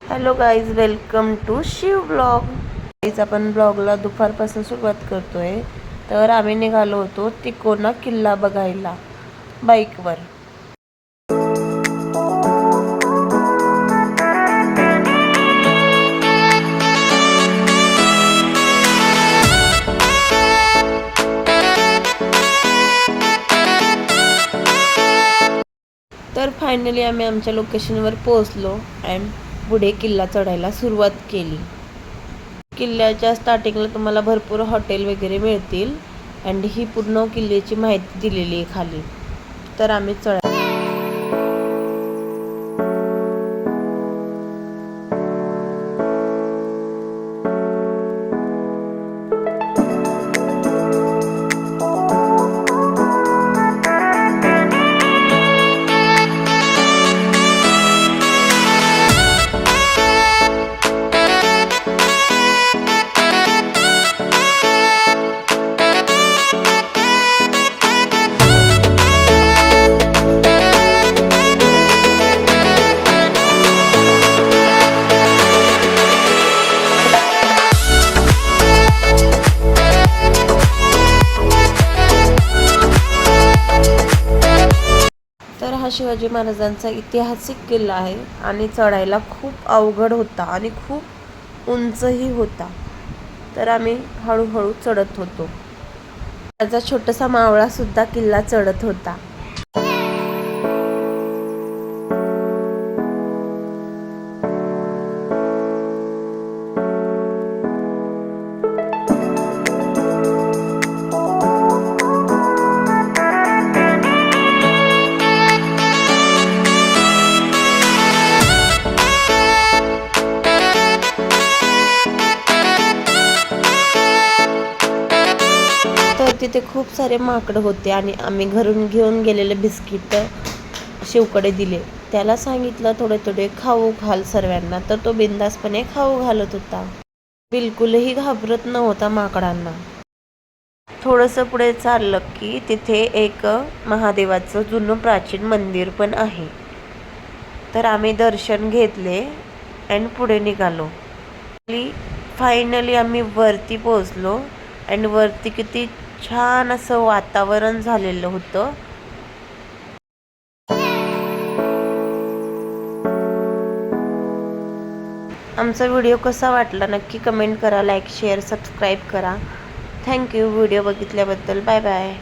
Hello guys, welcome to Shiv blog. Guys, आपण ब्लॉगला दुपारपासून सुरुवात करतोय. तर आम्ही निघालो होतो तिकोना किल्ला बघायला बाईकवर. तर फायनली आम्ही आमच्या लोकेशनवर पोहोचलो अँड पुढे किल्ला चढायला सुरुवात केली. किल्ल्याच्या स्टार्टिंगला तुम्हाला भरपूर हॉटेल वगैरे मिळतील अँड ही पूर्ण किल्ल्याची माहिती दिलेली आहे खाली. तर आम्ही तर हा शिवाजी महाराजांचा ऐतिहासिक किल्ला आहे आणि चढायला खूप अवघड होता आणि खूप उंचही होता. तर आम्ही हळूहळू चढत होतो. माझा छोटासा मावळा सुद्धा किल्ला चढत होता. तिथे खूप सारे माकड होते आणि आम्ही घरून घेऊन गेलेले बिस्किट शिवकडे दिले. त्याला सांगितलं थोडे थोडे खाऊ घाल सर्वांना, तर तो बिंदासपणे खाऊ घालत होता. बिलकुलही घाबरत नव्हता माकडांना. थोडंसं पुढे चाललं की तिथे एक महादेवाचं जुनं प्राचीन मंदिर पण आहे. तर आम्ही दर्शन घेतले अँड पुढे निघालो. फायनली आम्ही वरती पोहोचलो अँड वरती किती छान असं वातावरण झालेलं होतं. आमचा व्हिडिओ कसा वाटला नक्की कमेंट करा, लाईक शेअर सबस्क्राईब करा. थँक्यू व्हिडिओ बघितल्याबद्दल. Bye bye.